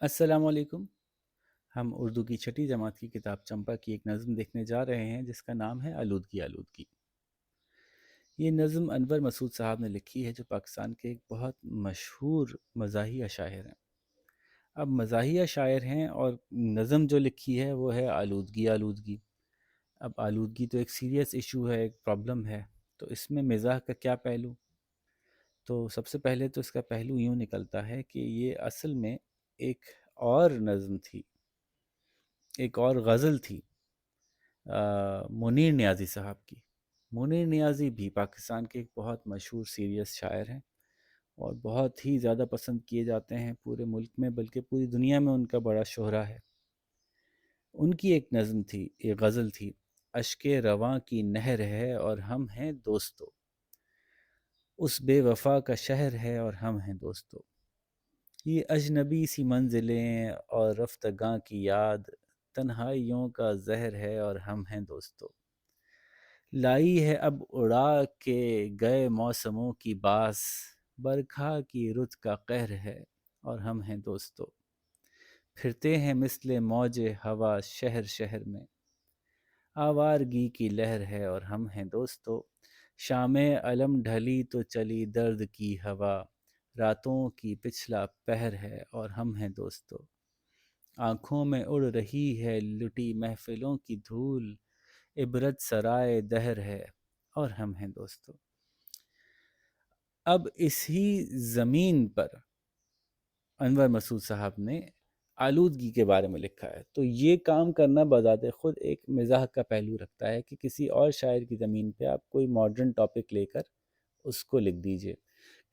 السلام علیکم۔ ہم اردو کی چھٹی جماعت کی کتاب چمپا کی ایک نظم دیکھنے جا رہے ہیں جس کا نام ہے آلودگی آلودگی۔ یہ نظم انور مسعود صاحب نے لکھی ہے جو پاکستان کے ایک بہت مشہور مزاحیہ شاعر ہیں۔ اب مزاحیہ شاعر ہیں اور نظم جو لکھی ہے وہ ہے آلودگی آلودگی۔ اب آلودگی تو ایک سیریس ایشو ہے، ایک پرابلم ہے، تو اس میں مزاح کا کیا پہلو؟ تو سب سے پہلے تو اس کا پہلو یوں نکلتا ہے کہ یہ اصل میں ایک اور نظم تھی، ایک اور غزل تھی منیر نیازی صاحب کی۔ منیر نیازی بھی پاکستان کے ایک بہت مشہور سیریس شاعر ہیں اور بہت ہی زیادہ پسند کیے جاتے ہیں پورے ملک میں، بلکہ پوری دنیا میں ان کا بڑا شہرہ ہے۔ ان کی ایک نظم تھی، ایک غزل تھی: اشک رواں کی نہر ہے اور ہم ہیں دوستو، اس بے وفا کا شہر ہے اور ہم ہیں دوستو، یہ اجنبی سی منزلیں اور رفتگاں کی یاد، تنہائیوں کا زہر ہے اور ہم ہیں دوستو، لائی ہے اب اڑا کے گئے موسموں کی باس، برکھا کی رت کا قہر ہے اور ہم ہیں دوستو، پھرتے ہیں مثل موج ہوا شہر شہر میں، آوارگی کی لہر ہے اور ہم ہیں دوستو، شام علم ڈھلی تو چلی درد کی ہوا، راتوں کی پچھلا پہر ہے اور ہم ہیں دوستو، آنکھوں میں اڑ رہی ہے لٹی محفلوں کی دھول، عبرت سرائے دہر ہے اور ہم ہیں دوستو۔ اب اسی زمین پر انور مسعود صاحب نے آلودگی کے بارے میں لکھا ہے، تو یہ کام کرنا بذات خود ایک مزاح کا پہلو رکھتا ہے کہ کسی اور شاعر کی زمین پہ آپ کوئی ماڈرن ٹاپک لے کر اس کو لکھ دیجئے۔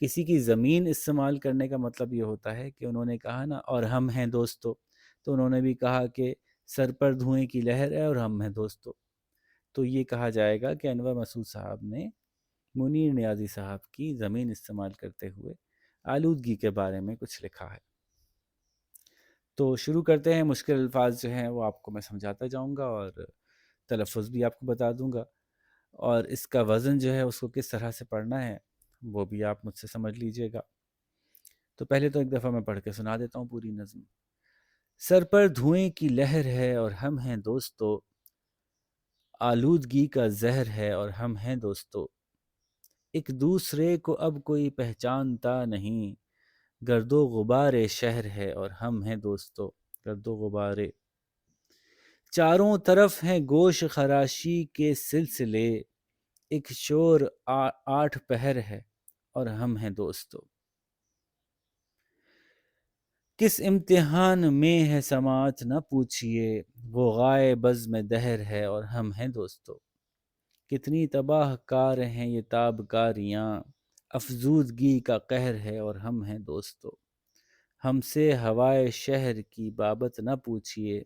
کسی کی زمین استعمال کرنے کا مطلب یہ ہوتا ہے کہ انہوں نے کہا نا اور ہم ہیں دوستو، تو انہوں نے بھی کہا کہ سر پر دھوئیں کی لہر ہے اور ہم ہیں دوستو، تو یہ کہا جائے گا کہ انور مسعود صاحب نے منیر نیازی صاحب کی زمین استعمال کرتے ہوئے آلودگی کے بارے میں کچھ لکھا ہے۔ تو شروع کرتے ہیں۔ مشکل الفاظ جو ہیں وہ آپ کو میں سمجھاتا جاؤں گا اور تلفظ بھی آپ کو بتا دوں گا، اور اس کا وزن جو ہے اس کو کس طرح سے پڑھنا ہے وہ بھی آپ مجھ سے سمجھ لیجئے گا۔ تو پہلے تو ایک دفعہ میں پڑھ کے سنا دیتا ہوں پوری نظم۔ سر پر دھوئیں کی لہر ہے اور ہم ہیں دوستو، آلودگی کا زہر ہے اور ہم ہیں دوستو، ایک دوسرے کو اب کوئی پہچانتا نہیں، گرد و غبار شہر ہے اور ہم ہیں دوستو، گرد و غبار، چاروں طرف ہیں گوش خراشی کے سلسلے، ایک شور آٹھ پہر ہے اور ہم ہیں دوستو، کس امتحان میں ہے سماعت نہ پوچھئے، وہ غائب بزم دہر ہے اور ہم ہیں دوستو، کتنی تباہ کار ہیں یہ تاب کاریاں، افزودگی کا قہر ہے اور ہم ہیں دوستو، ہم سے ہوائے شہر کی بابت نہ پوچھئے،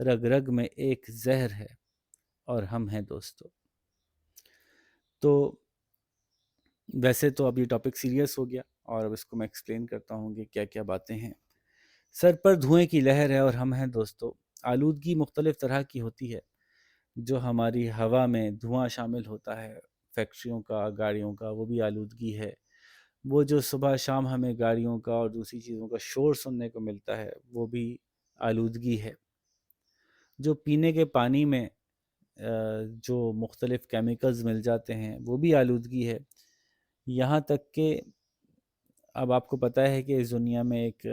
رگ رگ میں ایک زہر ہے اور ہم ہیں دوستو۔ تو ویسے تو اب یہ ٹاپک سیریس ہو گیا اور اب اس کو میں ایکسپلین کرتا ہوں کہ کیا کیا باتیں ہیں۔ سر پر دھوئیں کی لہر ہے اور ہم ہیں دوستو، آلودگی مختلف طرح کی ہوتی ہے۔ جو ہماری ہوا میں دھواں شامل ہوتا ہے فیکٹریوں کا، گاڑیوں کا، وہ بھی آلودگی ہے۔ وہ جو صبح شام ہمیں گاڑیوں کا اور دوسری چیزوں کا شور سننے کو ملتا ہے وہ بھی آلودگی ہے۔ جو پینے کے پانی میں جو مختلف کیمیکلز مل جاتے ہیں وہ بھی آلودگی ہے۔ یہاں تک کہ اب آپ کو پتہ ہے کہ اس دنیا میں ایک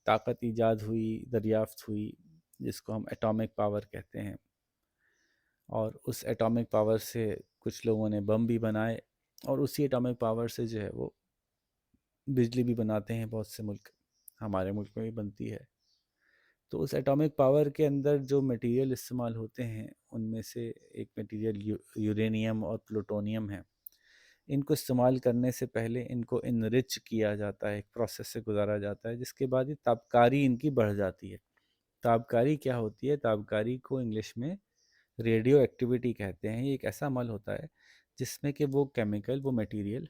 طاقت ایجاد ہوئی، دریافت ہوئی، جس کو ہم ایٹامک پاور کہتے ہیں، اور اس ایٹامک پاور سے کچھ لوگوں نے بم بھی بنائے اور اسی ایٹامک پاور سے جو ہے وہ بجلی بھی بناتے ہیں بہت سے ملک، ہمارے ملک میں بھی بنتی ہے۔ تو اس ایٹامک پاور کے اندر جو میٹیریل استعمال ہوتے ہیں ان میں سے ایک میٹیریل یورینیم اور پلوٹونیم ہے۔ ان کو استعمال کرنے سے پہلے ان کو انرچ کیا جاتا ہے، ایک پروسیس سے گزارا جاتا ہے، جس کے بعد یہ تابکاری ان کی بڑھ جاتی ہے۔ تابکاری کیا ہوتی ہے؟ تابکاری کو انگلش میں ریڈیو ایکٹیویٹی کہتے ہیں۔ یہ ایک ایسا عمل ہوتا ہے جس میں کہ وہ کیمیکل، وہ میٹیریل،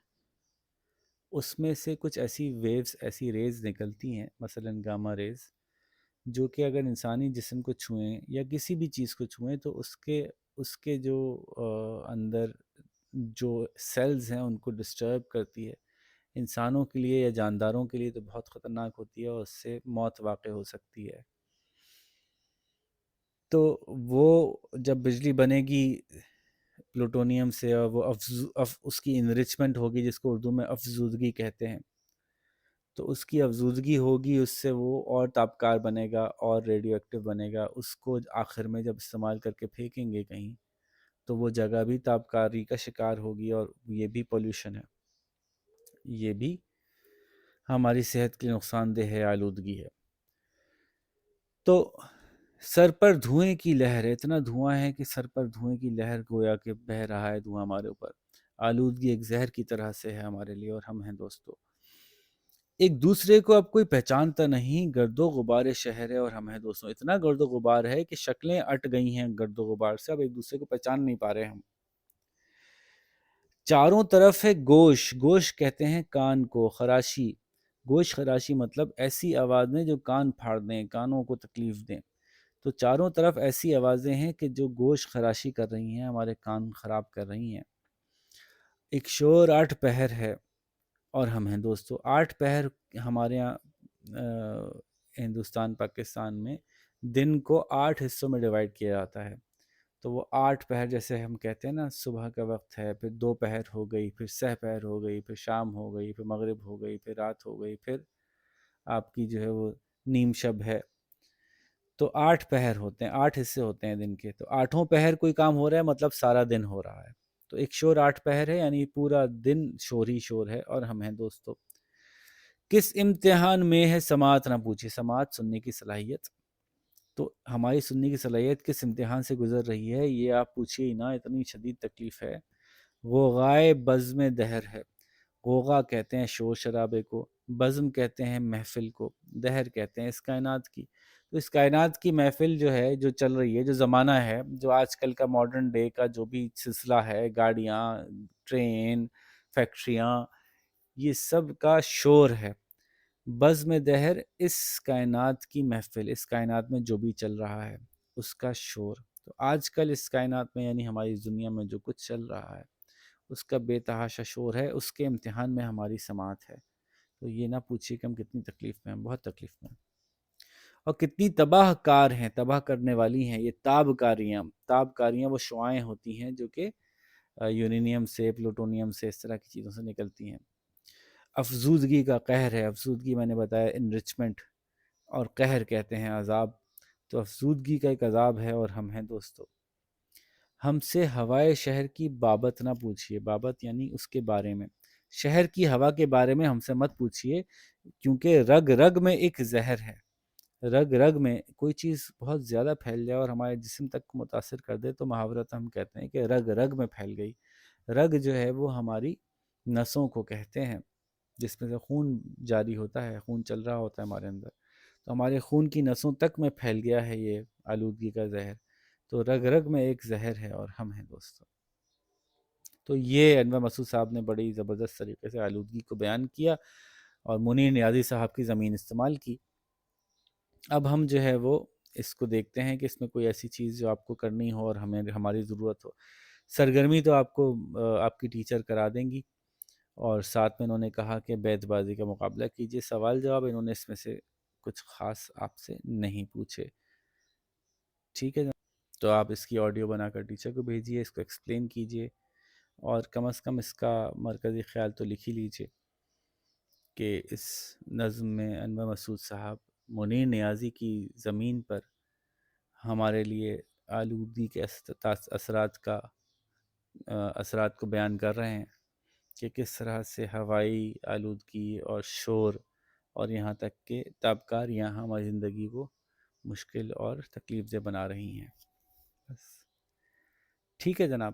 اس میں سے کچھ ایسی ویوز، ایسی ریز نکلتی ہیں، مثلا گاما ریز، جو کہ اگر انسانی جسم کو چھوئیں یا کسی بھی چیز کو چھوئیں تو اس کے جو اندر جو سیلز ہیں ان کو ڈسٹرب کرتی ہے، انسانوں کے لیے یا جانداروں کے لیے تو بہت خطرناک ہوتی ہے اور اس سے موت واقع ہو سکتی ہے۔ تو وہ جب بجلی بنے گی پلوٹونیم سے اور وہ اس کی انرچمنٹ ہوگی جس کو اردو میں افزودگی کہتے ہیں، تو اس کی افزودگی ہوگی، اس سے وہ اور تابکار بنے گا اور ریڈیو ایکٹیو بنے گا۔ اس کو آخر میں جب استعمال کر کے پھینکیں گے کہیں تو وہ جگہ بھی تابکاری کا شکار ہوگی، اور یہ بھی پولیوشن ہے، یہ بھی ہماری صحت کے نقصان دہ ہے، آلودگی ہے۔ تو سر پر دھوئیں کی لہر ہے، اتنا دھواں ہے کہ سر پر دھوئیں کی لہر گویا کہ بہہ رہا ہے دھواں ہمارے اوپر۔ آلودگی ایک زہر کی طرح سے ہے ہمارے لیے، اور ہم ہیں دوستو ایک دوسرے کو اب کوئی پہچانتا نہیں، گرد و غبار شہر ہے اور ہم ہیں دوستوں، اتنا گرد و غبار ہے کہ شکلیں اٹ گئی ہیں گرد و غبار سے، اب ایک دوسرے کو پہچان نہیں پا رہے ہم۔ چاروں طرف ہے گوش، گوش کہتے ہیں کان کو، خراشی، گوش خراشی مطلب ایسی آوازیں جو کان پھاڑ دیں، کانوں کو تکلیف دیں۔ تو چاروں طرف ایسی آوازیں ہیں کہ جو گوش خراشی کر رہی ہیں، ہمارے کان خراب کر رہی ہیں۔ ایک شور آٹھ پہر ہے اور ہم ہیں دوستو، آٹھ پہر ہمارے یہاں ہندوستان پاکستان میں دن کو 8 حصوں میں ڈیوائیڈ کیا جاتا ہے۔ تو وہ 8 پہر جیسے ہم کہتے ہیں نا، صبح کا وقت ہے، پھر دوپہر ہو گئی، پھر سہ پہر ہو گئی، پھر شام ہو گئی، پھر مغرب ہو گئی، پھر رات ہو گئی، پھر آپ کی جو ہے وہ نیم شب ہے۔ تو 8 پہر ہوتے ہیں، 8 حصے ہوتے ہیں دن کے، تو آٹھوں پہر کوئی کام ہو رہا ہے مطلب سارا دن ہو رہا ہے۔ تو ایک شور 8 پہر ہے، یعنی پورا دن شور ہی شور ہے، اور ہم ہیں دوستو کس امتحان میں ہے سماعت نہ پوچھے، سماعت سننے کی صلاحیت، تو ہماری سننے کی صلاحیت کس امتحان سے گزر رہی ہے یہ آپ پوچھیے ہی نا، اتنی شدید تکلیف ہے۔ غوغائے بزم دہر ہے، غوغا کہتے ہیں شور شرابے کو، بزم کہتے ہیں محفل کو، دہر کہتے ہیں اس کائنات کی۔ تو اس کائنات کی محفل جو ہے، جو چل رہی ہے، جو زمانہ ہے، جو آج کل کا ماڈرن ڈے کا جو بھی سلسلہ ہے، گاڑیاں، ٹرین، فیکٹریاں، یہ سب کا شور ہے۔ بزم دہر اس کائنات کی محفل، اس کائنات میں جو بھی چل رہا ہے اس کا شور۔ تو آج کل اس کائنات میں یعنی ہماری دنیا میں جو کچھ چل رہا ہے اس کا بے تحاشا شور ہے، اس کے امتحان میں ہماری سماعت ہے۔ تو یہ نہ پوچھیے کہ ہم کتنی تکلیف میں ہیں، بہت تکلیف میں ہیں، اور کتنی تباہ کار ہیں، تباہ کرنے والی ہیں یہ تاب کاریاں۔ تاب کاریاں وہ شعائیں ہوتی ہیں جو کہ یورینیم سے، پلوٹونیم سے، اس طرح کی چیزوں سے نکلتی ہیں۔ افزودگی کا قہر ہے، افزودگی میں نے بتایا انرچمنٹ، اور قہر کہتے ہیں عذاب۔ تو افزودگی کا ایک عذاب ہے اور ہم ہیں دوستو ہم سے ہوائے شہر کی بابت نہ پوچھیے، بابت یعنی اس کے بارے میں، شہر کی ہوا کے بارے میں ہم سے مت پوچھیے، کیونکہ رگ رگ میں ایک زہر ہے۔ رگ رگ میں کوئی چیز بہت زیادہ پھیل جائے اور ہمارے جسم تک کو متاثر کر دے تو محاورت ہم کہتے ہیں کہ رگ رگ میں پھیل گئی۔ رگ جو ہے وہ ہماری نسوں کو کہتے ہیں، جس میں سے خون جاری ہوتا ہے، خون چل رہا ہوتا ہے ہمارے اندر، تو ہمارے خون کی نسوں تک میں پھیل گیا ہے یہ آلودگی کا زہر۔ تو رگ رگ میں ایک زہر ہے اور ہم ہیں دوستو۔ تو یہ انور مسعود صاحب نے بڑی زبردست طریقے سے آلودگی کو بیان کیا، اور منیر نیازی صاحب کی زمین استعمال کی۔ اب ہم جو ہے وہ اس کو دیکھتے ہیں کہ اس میں کوئی ایسی چیز جو آپ کو کرنی ہو اور ہمیں ہماری ضرورت ہو۔ سرگرمی تو آپ کو آپ کی ٹیچر کرا دیں گی، اور ساتھ میں انہوں نے کہا کہ بیت بازی کا مقابلہ کیجیے۔ سوال جواب انہوں نے اس میں سے کچھ خاص آپ سے نہیں پوچھے، ٹھیک ہے؟ تو آپ اس کی آڈیو بنا کر ٹیچر کو بھیجیے، اس کو ایکسپلین کیجیے، اور کم از کم اس کا مرکزی خیال تو لکھ ہی لیجیے کہ اس نظم میں انور مسعود صاحب منیر نیازی کی زمین پر ہمارے لیے آلودگی کے اثرات کو بیان کر رہے ہیں، کہ کس طرح سے ہوائی آلودگی اور شور اور یہاں تک کہ تابکاریاں ہماری زندگی کو مشکل اور تکلیف دہ بنا رہی ہیں۔ بس ٹھیک ہے جناب،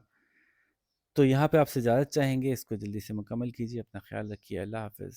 تو یہاں پہ آپ سے اجازت چاہیں گے، اس کو جلدی سے مکمل کیجیے، اپنا خیال رکھیے، اللہ حافظ۔